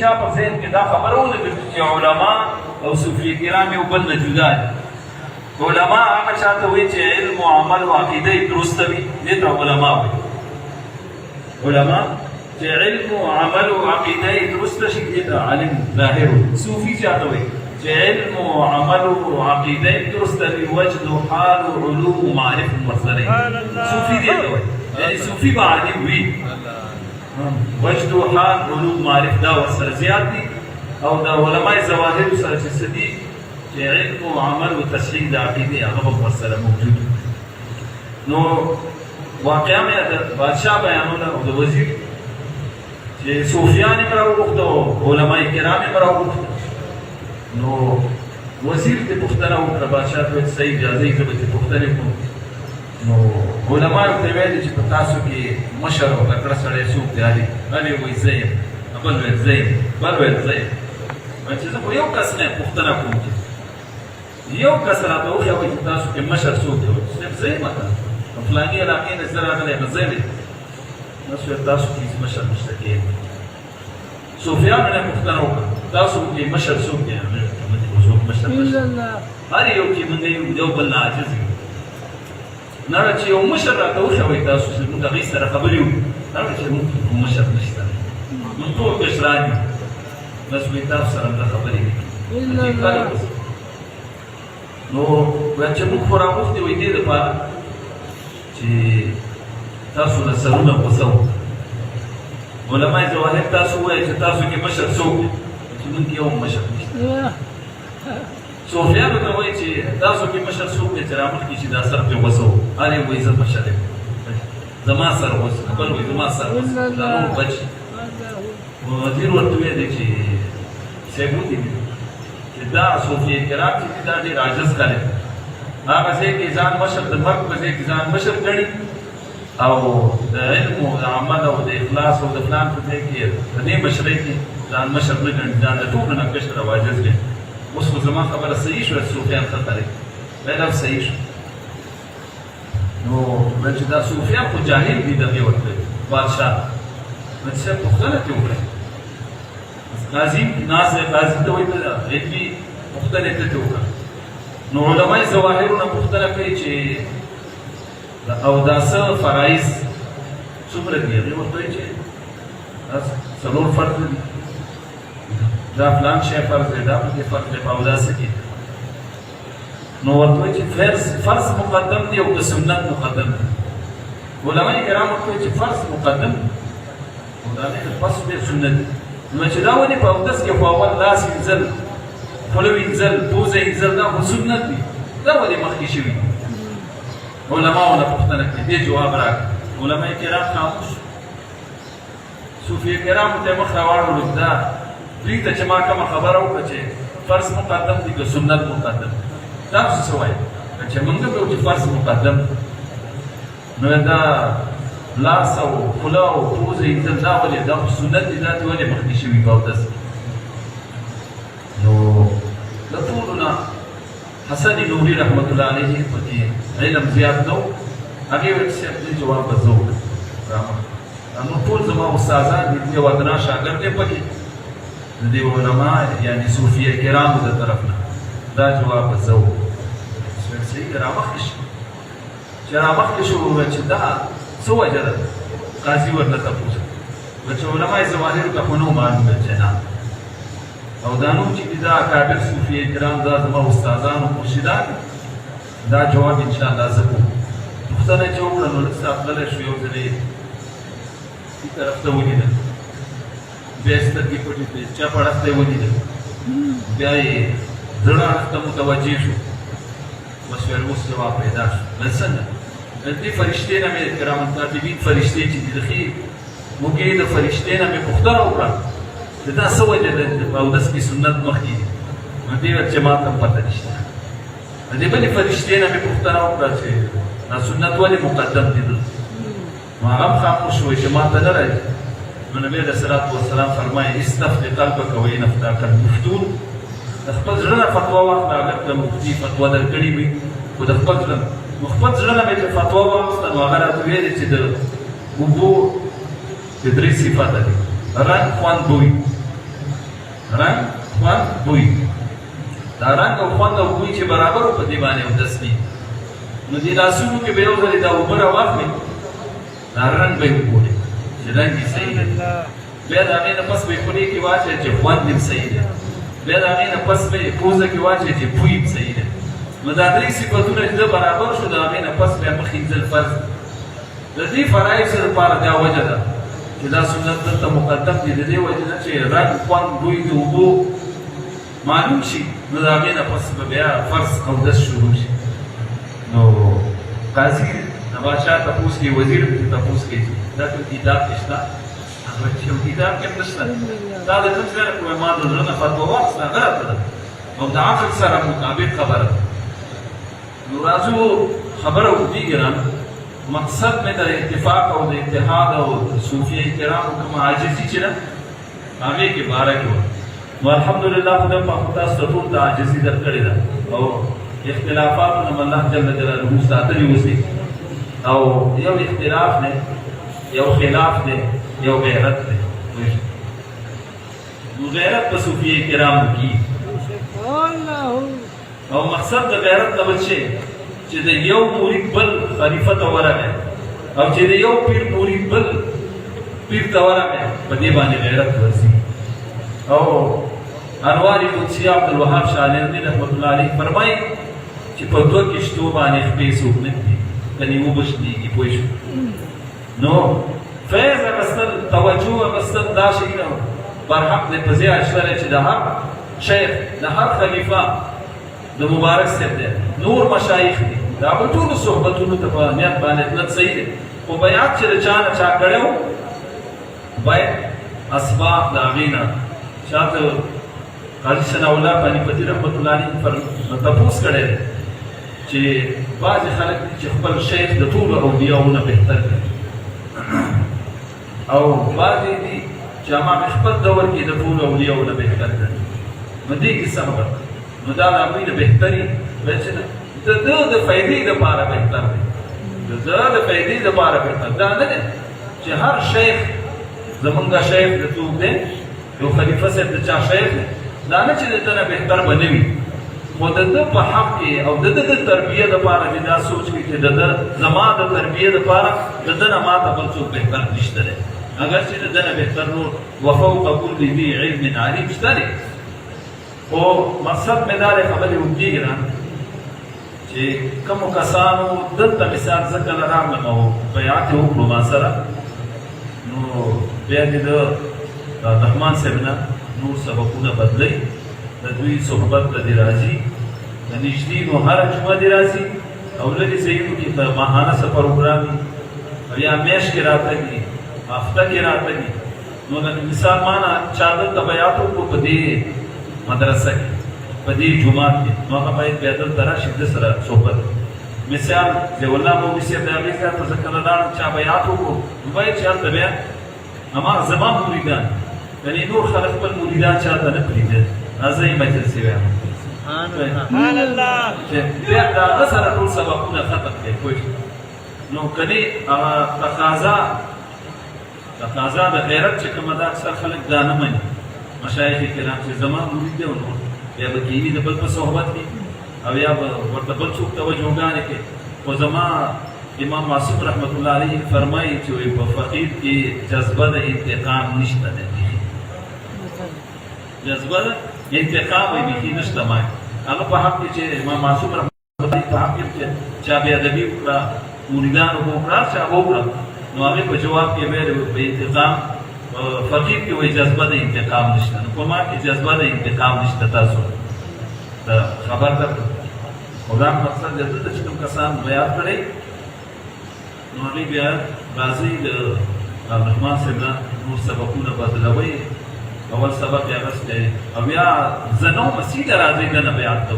چا په ذهن کې دا خبره ولګېږي چې علما او صوفي کرام یو بل نه جدا دي. علما هغه چا ته وایي چې علم او عمل او عقیده یې درسته وي، دې ته علما وایي. علما چې علم او عمل او عقیده یې درسته شي، دې ته عالم ظاهر وایي. صوفي چا ته وایي چې علم او عمل او عقیده یې درسته وي، وجد او حال او علوم او معرف ورسره وي. صوفي دې ته وایي، یعنې صوفي به عالم وي، وجد او حال علوم معرف دا ورسره زیات دي. او د علماء ظواهرو سره چې څه دي چې علم او عمل او تصحیح د عقیدې هغه به ورسره موجود وي. نو واقعا مې د بادشاه بیانونه او د وزیر چې صوفیان یې راوغوښته او علماء کرام یې راوغوښته، نو وزیر ته پوښتنه وکړه، بادشاه ته ویل صحیح اجازه یې زه به دې پوښتنې کوم. نو علماء ته ویل چې په تاسو کې مشر او تکړه سړی څوک دی؟ هلې وایي زه یم، بل ویل زه یم، بل ویل زه یم. چې زه خو یو کس نه پوښتنه کوم چې یو کس راته وښیوئ چې تاسو کې مشر څوک دی؟ صاحب زه یم، په فلاني علاقې نه زه راغلی یم، زه یم. نو تاسو کې هېڅ مشر نشته کې. صوفیانو نه پوښتنه وکړه تاسو کې مشر څوک دی؟ څوک مشر نشته، هر یو کې موږ یو بل نه عاجز یو. نه چې یو مشر راته وښیوئ تاسو چې موږ هغې سره خبرې وکړو، نه چې موږ مشر نشته، موږ ټول کشران یو، بس وایي تاسو سره همدا خبرې وکړي. نو ویل چې موږ خو راغوښتي وایي دې دپاره چې تاسو د سرونه غوسه وکړه. علماء ظواهر تاسو ووایئ چې تاسو کې مشر څوک دی؟ چې موږ کې یو مشر نشته. صوفیانو ته وایي چې تاسو کې مشر څوک دی چې رامخکې چې دا سر پرې غوسه و؟ هر یو وایي زه مشر یم، زما سر غوسه، بل وایي زما سر غوسه، دا نور بچ. وزیر ورته ویلی چې صاحب ودرېږي چې دا صوفي کرام چې دي دا ډېر عاجز خلک دي. هغه ځای کې ځان مشر، د مرګ په ځای کې ځان مشر ګڼي، او د علم او د عمل او د اخلاص او د فلان په ځای کې د دې مشرۍ کې ځان مشر نه ګڼي، ځان د ټولو نه کشر او عاجز ګڼي. اوس خو زما خبره صحیح شوه چې صوفیان ښه خلک دي، لږ صحیح شو. نو ویل چې دا صوفیان خو جاهل دي، دغې ورته بادشاه نو چې صاحب پوښتنه ترې وکړئ. قاضي ناست دی، قاضي ته وایي علمي پوښتنې ته ترې وکړه. نو علماء ظواهرو نه پوښتنه کوي چې د اوداسه فرایض څومره دي؟ هغې ورته وایي چې څلور فرض دي، دا فلان شی فرض دی، دا پکې فرض دی په اوداسه کې. نو ورته وایي چې فرض مقدم دی او که سنت مقدم دی. علماء کرام ورته وایي چې فرض مقدم دی او د هغې نه پس بیا سنت دی. نو چې دا ولې په اودس کې خو اول لاس وینځل، خوله وینځل، پوزه وینځل، دا خو سنت دي، دا ولې مخکې شوي دي؟ علماو نه پوښتنه کړې، دې جواب راکړه. علما کرام خاموش، صوفي کرامو ته یې مخ راواړولو، دا دوی ته چې ما کومه خبره وکړه چې فرض مقدم دي که سنت مقدم دي، تاسو څه وایئ؟ چې موږ به وایو چې فرض مقدم دي، نو دا لاس او خوله او پوزه وینځل دا ولې؟ دا خو سنت دي، دا ولې مخکې شوي په اودس کې؟ نو د ټولو نه حسن نوري رحمت الله علیه پکې علم زیات نه و، هغې ویل چې صاحب دې جواب به زه وکړم. نو ټول زما استادان دي، یو ادنا شاګرد دی پکې د دې علما یعنې صوفیه کرامو د طرف نه، دا جواب به زه وکړم. صحیح رامخکې شو، چې رامخکې شو وویل چې دا څه وجه ده؟ قاضي ورنه تپوس وکړه چې علماء ظواهرو ته خو نه و معلوم دی چې نه، او دا نوم چې دي دا اکابر صوفیه کرام دا زما استادان او مرشدان، دا جواب انشاءالله زه کوم. پوښتنه چې وکړه نو لږ څه غلی شو، یو ځل یې دې طرف ته ولیدل، بیا یې سترګې پټې کړې، چپ اړخ ته یې ولیدل، بیا یې زړه اړخ ته متوجه شو، بس ویل اوس جواب پیدا شو. ویل څنګه؟ دې فرشتې نه مې کرام کاتبین فرشتې چې دي د ښې موقعې د فرشتې نه مې پوښتنه وکړه چې دا څه وجه ده په اودس کې سنت مخکې دي؟ نو دې ویل چې ما ته هم پته نشته. د دې بلې فرشتې نه مې پوښتنه وکړه چې دا سنت ولې مقدم دي دلته؟ نو هغه هم خاموش وایي چې ما ته نه راځي. نو نبي علیه الصلاة والسلام فرمایي استفت قلبک وان افتاک المفتون، د خپل زړه نه فتوا واخله، اګر که مفتي فتوا درکړې وي، خو د خپل زړه نو خپل زړه نه مې چې فتوا واخیسته، نو هغه راته ویلې چې د اوبو د درې صفته دي: رنګ، خوند، بوی. رنګ خوند بوی دا رنګ او خوند او بوی چې برابر په دې باندې اودس دي نو دې لاسونو کې به یو ځل دا اوبه راواخلي دا رنګ به وګوري چې رنګ یې صحیح دی بیا د هغې نه پس به یې خولې کې واچوي چې خوند یې صحیح دی بیا د هغې نه پس به یې پوزه کې واچوي چې بوی یې صحیح دی نو دا درې صفتونه چې برابر شو د هغې نه پس بیا مخ اینځل فرض د دې فرایضو لپاره دا وجه ده چې دا سنت دلته مقدم دي د دې وجې نه چې رنګ خوند بوی د اوبو معلوم شي نو د هغې نه پس به بیا فرض اودس شروع شي نو قاضي د بادشاه تپوس کوي وزیر پرې تپوس کوي دا کوم کتاب کې شته هغه چې یو کتاب کې هم نشته دا د کوم ځای نه کومه ما د زړه نه فتوا واخیسته غلطه ده او د عقل سره مطابق خبره ده نو راځو خبره وکړي ګران مقصد مې د اتفاق او د اتحاد او صوفیه کرامو کوم عاجزي چې ده هغې کې باره کې وه نو الحمدلله خدای پاک تاسو ته ټول ته عاجزي درکړې ده او اختلافاتو نه الله جل جلاله ساتلي اوسي او یو اختلاف دی یو خلاف دی یو غیرت دی نو غیرت په صوفیه کرامو کې او مقصد د غیرت نه بل شی چې د یو مرید بل خلیفه ته ورغی او چې د یو پیر مرید بل پیر ته ورغی په دې باندې غیرت ورځي او انوار قدسیه عبدالوهاب شاهلندي رحمت الله علیه فرمایي چې په دوه کشتو باندې خپې څوک نه ږدي کني وبشلېږي پوه شو نو فیض اخیستل توجه اخیستل دا شی نه برحق دی په ځای اشتری چې د هر شیخ د هر خلیفه د مبارک صاحب دی نور مشایخ دي دا به ټولو صحبتونو ته په نیت باندې تلل صحیح دی خو بیعت چې د چا نه چا کړی و باید اسباب د هغې نه چا ته قاضي ثناء الله پانیپتي رحمت الله علیه تپوس کړی دی چې بعضې خلک دي چې خپل شیخ د ټولو اولیاؤو نه بهتر کړي او بعضې دي چې هماغې خپل دور کې د ټولو اولیاؤو نه بهتر کړي نو دې کې څه خبره نو دا د هغوی نه بهتري چې د ده د فایدې دپاره بهتر دی د ده د فایدې دپاره بهتر دا نه دی چې هر شیخ زمونږ شیخ د څوک دی یو خلیفه صاحب د چا شیخ دی دا نه چې د ده نه بهتر به نه وي خو د ده په حق کې او د ده د تربیه دپاره دې دا سوچ کړي چې د ده زما د تربیه دپاره د ده نه ما ته بل څوک بهتر نشته دی اگر چې د ده نه بهتر نور وفوق کل ذي علم علیم شته دی خو مقصد مې دا دی خبرې اوږدې ګران چې کومو کسانو دلته مثال زه کله راغلم او بیعت یې وکړو ما سره نو بیا دې د رحمان صاحب نه نور سبقونه بدلوي د دوی صحبت ته دې راځي د نږدې نو هره جمعه دې راځي او لرې ځایونو کې په ماهانه څه پروګرام وي او یا میاشت کې راتګي هفته کې راتګي نو مثال ما نه چا دلته بیعت وکړو په دې مدرسه کې په دې جومات کې نو هغه باید بیا دلته راشي د سره صحبت مثال ضیاء الله مولوي صاحب د هغې ځای ته زه کله لاړم چا بیعت وکړو نو باید چې هلته بیا هماغه زما مریدان یعنې نور خلک خپل مریدان چا ته نه پرېږدل راځئ مجلس یې وایم چې بیا د هغه سره ټول سبقونه ختم کړئ پوه نو که دې هغه تقاضا د غیرت چې کومه ده اکثر خلک دا نه مني مشایخ کرام چې زما مرید دی نو یا به کینی د بل په صحبت کې او یا به ورته بل څوک توجهګانې کوي خو زما امام معصوم رحمت الله علیه فرمایي چې په فقیر کې جذبه د انتقام نشته دی جذبه د انتقام یې بیخي نشته ما هغه په حق کې چې امام معصوم رحمت الله علیه په حق کې چې چا بې ادبي وکړه مریدانو به وکړه چا به وکړه نو هغې په جواب کې ویل په انتقام فقیر کې وایي جذبه د انتقام نشته نو په ما کې جذبه د انتقام نشته تاسو ته خبر درکړم خو دا مقصد د ده چې کوم کسان بیعت کړی نو هغې بیا راځئ د رحمان صاحب نه نور سبقونه بدلوئ اول سبق یې اخیستی او بیا زه نه وم سیده راځئ ده نه بیعت ته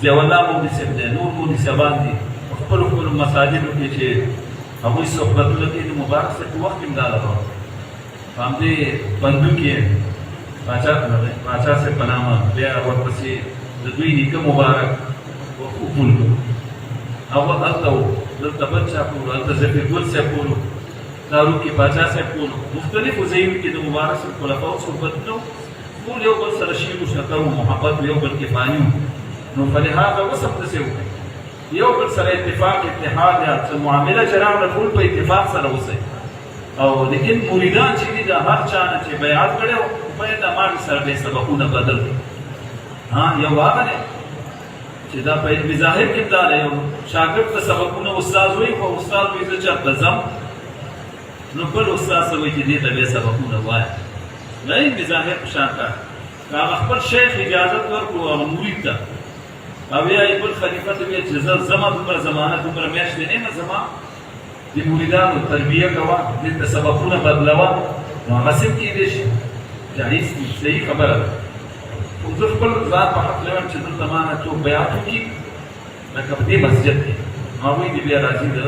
ضیاء الله مولوي صاحب دی نور مولوي صاحبان دي په خپلو خپلو مساجدو کې چې هغوی صحبتونه کوي د مبارک صاحب په وخت کې هم دا لګوم په همدې بندو کې باچا صاحب په نامه بیا ورپسې د دوی نیکه مبارک وپول کړو هغه هلته و دلته بل چا کولو هلته ظفیر ګل صاحب کولو دارو کې باچا صاحب کولو مختلفو ځایونو کې د مبارک صاحب خلفاو صحبتونه ټول یو بل سره شیر و شکر و محبت یو بل کې پایو نو فلهذا وسم دسې وکړئ یو بل سره اتفاق اتحاد یا څه معامله چې راوړه ټول په اتفاق سره اوسئ او لیکن مریدان چې دي د هر چا نه چې بیعت کړی و باید د مال سره به سبقونه بدل کړي یو هغه دی چې دا په علم ظاهر کې دا دی یو شاګرد ته سبقونه استاد وایي خو استاد وایي زه چېرته ځم نو بل استاد څه وایي چې دې ته بیا سبقونه وایه د علم ظاهر په شان کار که هغه خپل شیخ اجازت ورکړو هغه مرید ته او یا یې بل خلیفه ته وایي چې زه ځمه دومره زمانه دومره میاشتې نه یم زما د مریدانو تربیه کوه دې ته سبقونه بدلوه نو هغسې هم کېدی شي جایز دي صحیح خبره ده خو زه خپل ذات په حق لرم چې دلته ما نه څوک بیعت وکړي لکه په دې مسجد کې نو هغوی دې بیا راځي د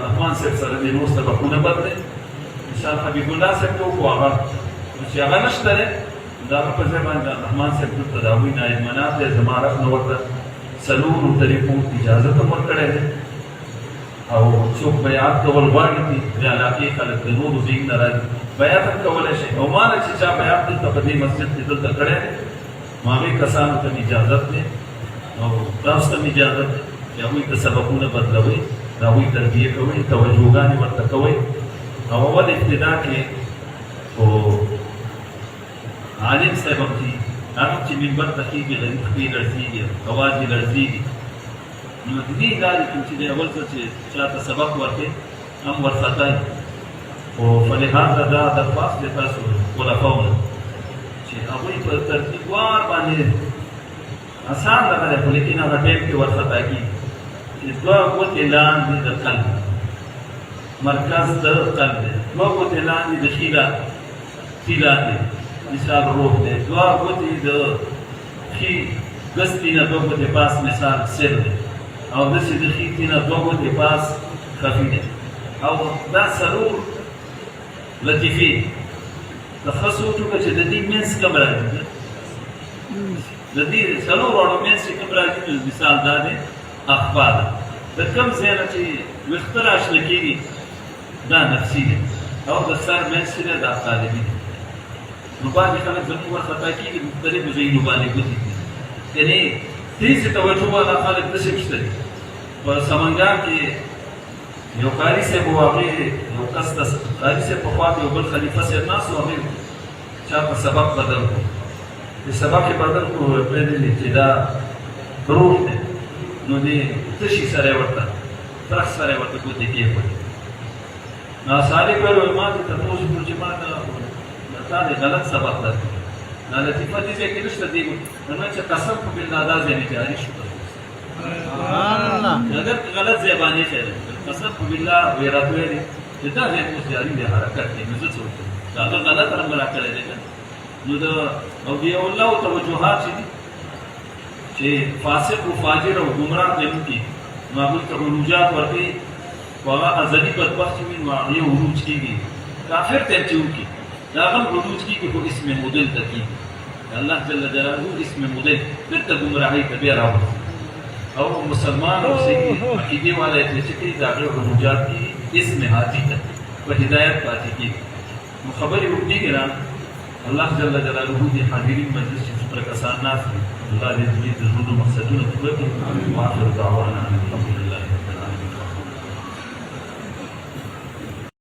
رحمان صاحب سره دې نور سبقونه بدلوي انشاءالله حبیب الله صاحب ته وکړو هغه چې هغه نشته دی د هغه په ځای باندې رحمان صاحب دلته د هغوی نایب مناف دی زما رب نه ورته څلورو طریقو اجازت هم ورکړی دی او څوک بیعت کول غواړي د علاقې خلک د نورو ځای نه راځي بیعت هم کولی شي او ما نه چې چا بیعت دلته په دې مسجد کې دلته کړی دی نو هغې کسانو ته اجازت دی او تاسو ته اجازت دی چې هغوی ته سبقونه بدلوئ د هغوی تربیه کوئ توجهګانې ورته کوئ او اول ابتدا کې خو عالم صاحب هم چې هغه چې منبر ته خېږي خپې لړزېږي اواز یې لړزېږي نو د دې لارې کوم چې دی اول څه چې چا ته سبق ورکړي هم ورخطایي خو فلهذا دا درخواست دی تاسو خلفاو نه چې هغوی په ترتیبوار باندې اسان لګه دی خو لیکن هغه ټایم کې ورخطا کېږي چې دوه ګوتې لاندې د قلب مرکز د قلب دی دوه ګوتې لاندې د خیلا دی مثال روح دی دوه ګوتې د ښي ګستې نه دوه ګوتې پاس مثال سر دی او داسې د ښي نه دوه ګوتې پاس خفي دی او دا څلور لطیفې د ښه سوچ وکړه چې د دې منځ کوم راځي د دې څلورو واړو منځ چې کوم راځي نو مثال دا دی اخفا ده د کوم ځای نه چې ویښته راشنه کېږي دا نفسي دی او د سر منځ چې دی دا قالبي دی نو بعضې خلک زموږ ورخطا کېږي مختلفو ځایونو باندې ګوتې دي یعنې تیزې توجه والا خلک داسې شته دي په سمنګان کې یو قاري صاحب و هغې یو کس د قاري صاحب په خوا کې یو بل خلیفه صاحب ناست و هغې چا په سبق بدل کړو د سبق یې بدل کړو پرېږدي چې دا روح دی نو دې تشي سره یې ورته ترخ سره یې ورته ګوتې کېښودې نو صالح ویل ما ته تپوس وکړو چې ما ته تا دې غلط سبق درکړو دا لطیفه دې ځای کې نشته دی نو چې قسم په بالله دا ځای مې جاري شو اگر غلط ځای باندې ښه دی قسم په بالله وی راته ویلې چې دا ځای اوس جاري دی حرکت دی نو زه څه وکړم دا هغه غلط رنګ راکړی دی نو د اولیاء الله توجهات چې دي چې فاسق و فاجر او ګمراه کوونکي نو هغوی ته عروجات ورکوي خو هغه ازلي بدبخت وي نو هغې عروج کېږي کافر ته چې وکړي دا هغه هم عروج کېږي خو اسم مدل ته کېږي الله جل جلاله اسم مدل بېرته ګمراهۍ ته بیا راوړي او مسلمان او صحیح عقیدې والا یې چې کوي د هغې عروجات کېږي اسم حاجي ته په هدایت پاتې کېږي نو خبرې اوږدې ګران الله جل جلاله دې حاضرین مجلس چې څومره کسان ناست دي الله دې زموږ د زړونو مقصدونه پوره کړي واخر دعوانا الحمدلله